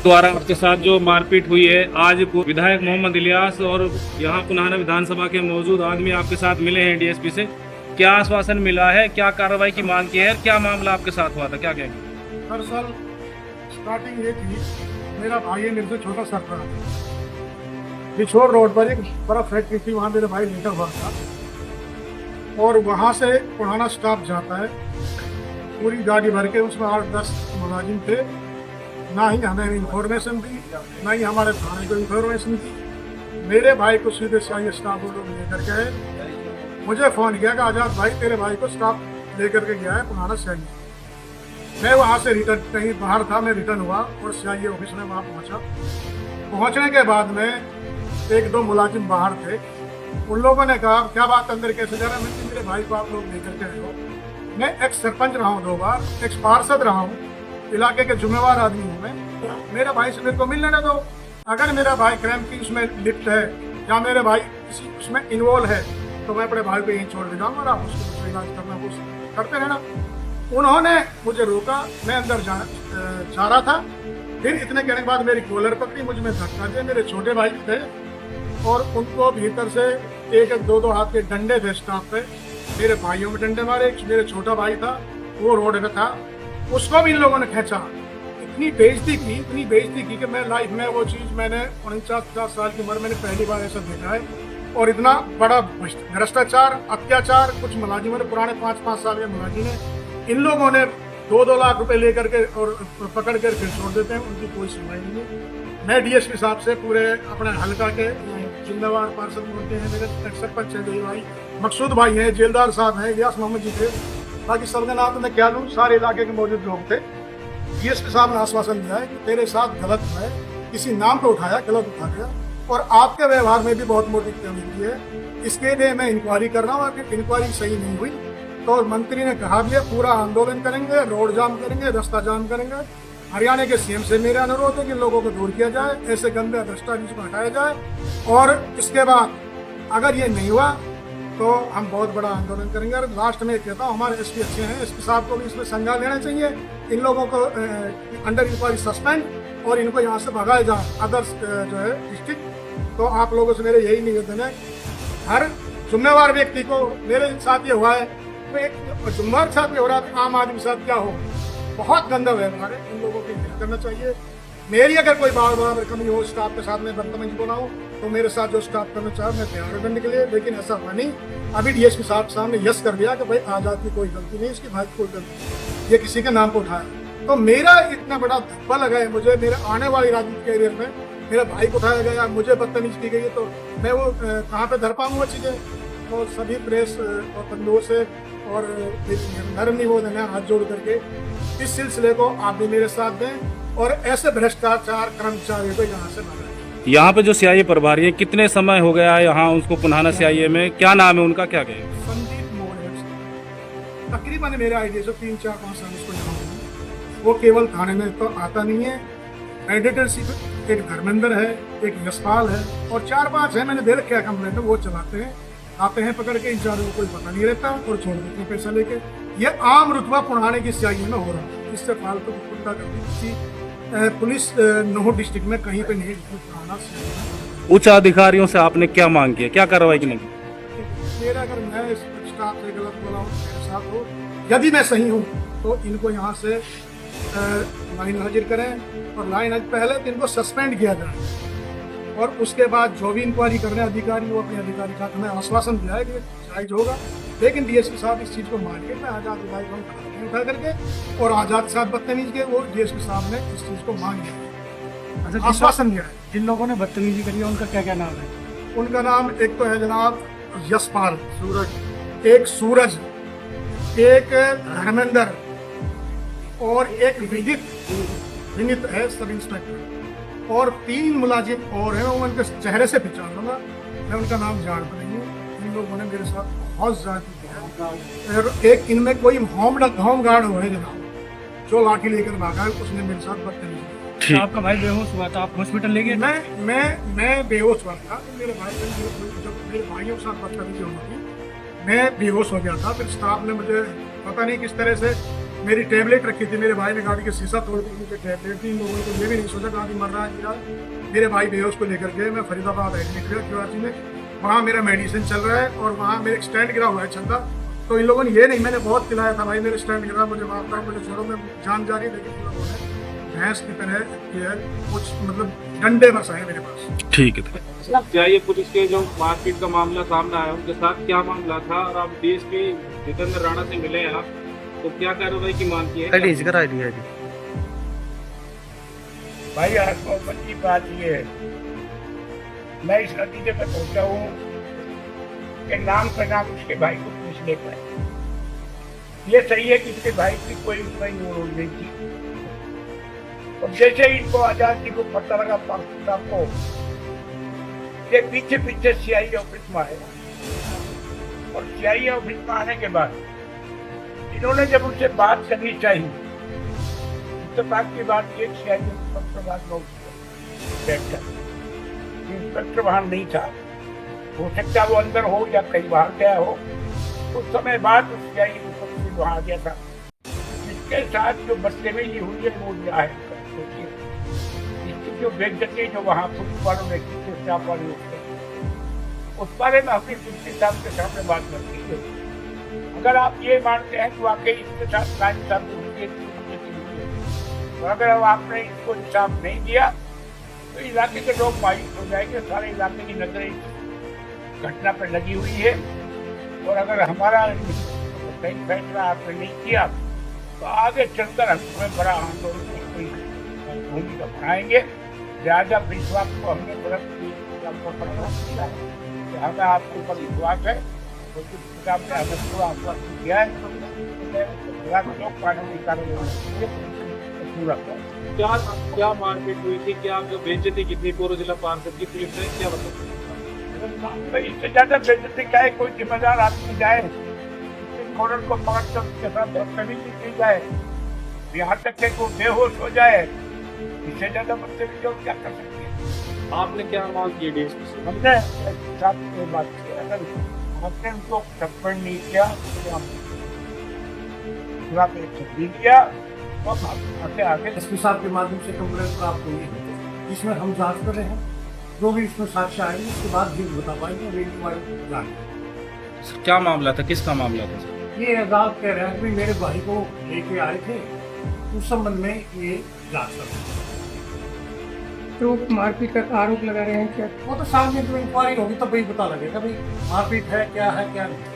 द्वारा आपके साथ जो मारपीट हुई है, आज विधायक मोहम्मद इलियास और यहाँ पुनाना विधानसभा के मौजूद आदमी आपके साथ मिले हैं डीएसपी से, क्या आश्वासन मिला है, क्या कार्रवाई की मांग की है, क्या मामला आपके साथ हुआ था, क्या कहेंगे? दरअसल स्टार्टिंग ये थी, मेरा भाई मेरे से छोटा सरपंच था। बिछोर रोड पर एक बर्फ फैक्ट्री थी, वहाँ मेरे भाई लेटा हुआ था और वहाँ से पुराना स्टाफ जाता है पूरी गाड़ी भर के, उसमें 8-10 मुलाजिम थे। ना ही हमें इंफॉर्मेशन दी, ना ही हमारे थाने को इंफॉर्मेशन दी। मेरे भाई को सीधे से स्टाफ लोग लेकर के आए। मुझे फ़ोन किया कि आज़ाद भाई तेरे भाई को स्टाफ लेकर के गया है पुराना सीआईए। मैं वहाँ से रिटर्न कहीं बाहर था, मैं रिटर्न हुआ और सीआईए ऑफिस में वहाँ पहुँचा। पहुँचने के बाद में 1-2 मुलाजिम बाहर थे। उन लोगों ने कहा क्या बात, अंदर कैसे जा रहा है? मैं मेरे भाई को आप लोग लेकर के आए हो। मैं एक्स सरपंच रहा हूँ 2 बार, एक्स पार्षद रहा हूँ, इलाके के जिम्मेवार आदमी हूँ मैं। मेरा भाई से मेरे को मिलने ना दो। अगर मेरा भाई क्राइम की उसमें लिप्त है या मेरे भाई किसी उसमें इन्वॉल्व है तो मैं अपने भाई को यहीं छोड़ के जाऊँगा, आप उसको इलाज करना कुछ करते रहना। उन्होंने मुझे रोका, मैं अंदर जा रहा था। फिर इतने कहने के बाद मेरी कॉलर पकड़ी, मुझ में धक्का दिया। मेरे छोटे भाई थे और उनको भीतर से 1-2 हाथ के डंडे थे स्टाफ पे। मेरे भाइयों में डंडे मारे। मेरे छोटा भाई था वो रोड पे था, उसको भी इन लोगों ने खींचा। इतनी बेइज्जती की कि मैं लाइफ में वो चीज़ मैंने 49-50 साल की उम्र मैंने पहली बार ऐसा देखा है। और इतना बड़ा भ्रष्टाचार, अत्याचार, कुछ मुलाजिमों ने, पुराने 5-5 साल के मुलाजिम है, इन लोगों ने 2-2 लाख रुपए लेकर के और पकड़ कर फिर छोड़ देते हैं। उनकी कोई सुनवाई नहीं है। मैं डीएसपी साहब से पूरे अपने हल्का के जिम्मेवार पार्षद होते हैं, मेरे सरपंच है भाई, मकसूद भाई हैं, जेलदार साहब हैं, इलियास मोहम्मद जी थे, बाकी सबका नाम तो मैं क्या लूँ, सारे इलाके के मौजूद लोग थे। डीएसपी साहब ने आश्वासन दिया है कि तेरे साथ गलत है, किसी नाम पे उठाया, गलत उठा गया और आपके व्यवहार में भी बहुत मोटी कमी की है, इसके लिए मैं इंक्वायरी कर रहा हूँ। अगर इंक्वायरी सही नहीं हुई तो मंत्री ने कहा भी है पूरा आंदोलन करेंगे, रोड जाम करेंगे, रास्ता जाम करेंगे। हरियाणा के सीएम से मेरा अनुरोध है कि लोगों को दूर किया जाए, ऐसे गंदे भ्रष्टाचार को हटाया जाए और इसके बाद अगर ये नहीं हुआ तो हम बहुत बड़ा आंदोलन करेंगे। और लास्ट में कहता हूँ, हमारे एसपी अच्छे हैं, एसपी साहब को भी इसमें संज्ञान लेना चाहिए। इन लोगों को अंडर इंक्वायरी सस्पेंड और इनको यहाँ से भगाया जाए अदर्स जो है डिस्ट्रिक्ट। तो आप लोगों से मेरे यही निवेदन है, हर जिम्मेवार व्यक्ति को, मेरे साथ ये हुआ है तो एक जिम्मेवार साथ में हो रहा है, आम आदमी के साथ क्या हो, बहुत गंदा व्यवहार है, इन लोगों को करना चाहिए। मेरी अगर कोई बार कमी हो स्टाफ के साथ में बदतमीजी बोला हो तो मेरे साथ जो स्टाफ करना चाहे मैं तैयार करने के लिए, लेकिन ऐसा हुआ नहीं। अभी डीएसपी साहब सामने यस कर दिया कि भाई आजाद की कोई गलती नहीं, इसकी भाई की कोई गलती नहीं, ये किसी के नाम पर उठाया। तो मेरा इतना बड़ा धब्बा लगा है मुझे, मेरे आने वाली राजनीतिक कैरियर में मेरा भाई को उठाया गया, मुझे बदतमीजी की गई है, तो मैं वो कहाँ पे धर पाऊंगा चीज़ें। तो सभी प्रेस और बंधुओं से और नर्म निवेदन है हाथ जोड़ करके इस सिलसिले को आप भी मेरे साथ दें और ऐसे भ्रष्टाचार कर्मचारियों को यहाँ से भगाएं। यहाँ पे जो सीआईए प्रभारी है, कितने समय हो गया है यहाँ उसको पुनाना सीआईए में, क्या नाम है उनका, क्या कहेंगे? संदीप मोहन, तकरीबन मेरे आइडिया से 3-4-5 साल उसको यहाँ हूँ। वो केवल थाने में तो आता नहीं है, एडिटरशिप एक धर्मेंद्र है, एक यशपाल है और 4-5 है, मैंने दे रखे है कंप्लेंट, वो चलाते हैं, आते हैं पकड़ के, इंचार्ज को कोई पता नहीं रहता और छोड़ देते हैं पैसा लेके। ये आम रुतबा पुराने की सीआईए में हो रहा है। इससे फालतू गुंडागर्दी पुलिस 9 डिस्ट्रिक्ट में कहीं पे नहीं। पुराना उच्च अधिकारियों से आपने क्या मांग की, क्या कार्रवाई की? मेरा अगर मैं स्टाफ से गलत बोला हूँ, मेरे साथ हो, यदि मैं सही हूँ तो इनको यहाँ से लाइन हाजिर करें और लाइन पहले तो इनको सस्पेंड किया जाए और उसके बाद जो भी इंक्वायरी कर रहे हैं अधिकारी, वो अपने अधिकारी का हमें आश्वासन दिया है कि जायज होगा। लेकिन डीएसपी साहब इस चीज़ को मान के मैं आज़ाद भाई को उठा करके और आज़ाद साहब बदतमीजी के, वो डीएसपी साहब ने इस चीज़ को मान लिया, अच्छा आश्वासन दिया है। जिन लोगों ने बदतमीजी करी है उनका क्या क्या नाम है? उनका नाम एक तो है जनाब यशपाल, एक सूरज, एक धर्मेंद्र और एक विनीत है सब इंस्पेक्टर और 3 मुलाजिम और हैं। मैं उनके चेहरे से पहचान लूँगा, मैं उनका नाम जानता नहीं हूँ। इन लोगों ने मेरे साथ बहुत ज्यादा किया और एक इनमें कोई होम गार्ड हो है जनाब जो लाठी लेकर भागा है, उसने मेरे साथ बदतमीजी की। आपका भाई बेहोश हुआ था, आप हॉस्पिटल ले गए? मैं बेहोश हुआ था, मेरे भाई जब मेरे भाइयों के साथ बदतमीजी होनी थी, मैं बेहोश हो गया था। फिर स्टाफ ने मुझे पता नहीं किस तरह से मेरी टेबलेट रखी थी, मेरे भाई ने गाड़ी का शीशा तोड़ दी, मुझे टेबलेट थी। इन लोगों ने तो ये भी नहीं सोचा कहाँ भी मर रहा है यार। मेरे भाई बेहोश को लेकर के मैं फरीदाबाद एडमिट किया QRC में, वहाँ मेरा मेडिसिन चल रहा है और वहाँ मेरे स्टैंड गिरा हुआ है छंदा। तो इन लोगों ने ये नहीं, मैंने बहुत खिलाया था भाई, मेरे स्टैंड गिरा, मुझे माफ करो, मुझे छोड़ो, मैं जान जा रही है, लेकिन इन लोगों ने भैंस की तरह किया, कुछ मतलब डंडे बरसाए मेरे पास। ठीक है, क्या ये पुलिस के जो मारपीट का मामला सामने आया उनके साथ क्या मामला था, और आप DSP जितेंद्र राणा से मिले हैं आप, तो क्या कार्रवाई की मांग की है? भाई आज मोहम्मद की बात ये है, मैं इस नतीजे पर पहुंचा हूँ कि नाम पे नाम उसके भाई को पुलिस ले पाए। ये सही है कि उसके भाई की कोई नहीं गई थी, और जैसे ही इनको आजाद जी को पता लगा पाकिस्तान को, ये पीछे पीछे CI ऑफिस में आया, और CI ऑफिस में आने के बाद इन्होंने जब उनसे बात करनी चाहिए, तो बात की बात ये CI इंस्पेक्टर वहां नहीं था, हो सकता वो अंदर हो या कहीं बाहर गया हो। कुछ समय बाद उस CI इंस्पेक्टर वहां आ गया था, इसके साथ जो बदतमीजी हुई है वो क्या है, इसकी जो बेइज्जती जो वहाँ पुलिस वालों ने की, स्टाफ वालों ने, उस बारे में अपनी डिप्टी साहब के सामने बात करती है। अगर आप ये मानते हैं कि वाकई इसके साथ नाइंसाफी हुई है, और अगर आपने इसको इंसाफ नहीं दिया तो इलाके के लोग मायूस हो जाएंगे। सारे इलाके की नजरें इस घटना पर लगी हुई है, और अगर हमारा सही फैसला आपने नहीं किया तो आगे चलकर हमें बड़ा आंदोलन की कोई भूमिका बनाएंगे। लिहाजा विश्वास को हमने हमें आपके ऊपर विश्वास है, तो जिस हिसाब से हमें पूरा आश्वासन दिया है, लोग कानूनी कार्रवाई पूरा क्या मारपीट हुई थी, क्या बेइज्जती कितनी पूर्व जिला पार्षद की पुलिस ने क्या बताया? इससे ज्यादा बेइज्जती क्या है, कोई जिम्मेदार आदमी जाए कॉर्नर को पकड़ कर उसके साथ बदतमीजी की जाए, यहाँ तक कि वो बेहोश हो जाए, इससे ज्यादा बदतमीजी और क्या कर सकती है? आपने क्या मांग की DSP से? हमने साथ में बात की, अगर आपने उनको सस्पेंड नहीं किया दिया तो आगे आगे SP साहब के माध्यम से कंप्लेंट प्राप्त हुई है, जिसमें हम जांच कर रहे हैं। जो भी इसमें साक्ष्य आएंगे उसके बाद भी बता पाएंगे। क्या मामला था, किसका मामला था? ये अदालत कह रहा है कि मेरे भाई को लेके आए थे, उस संबंध में ये जांच कर रहे हैं। तो मारपीट का आरोप लगा रहे हैं क्या? वो तो सामने जो इंक्वायरी होगी तब ही पता लगेगा भाई मारपीट है क्या है क्या नहीं।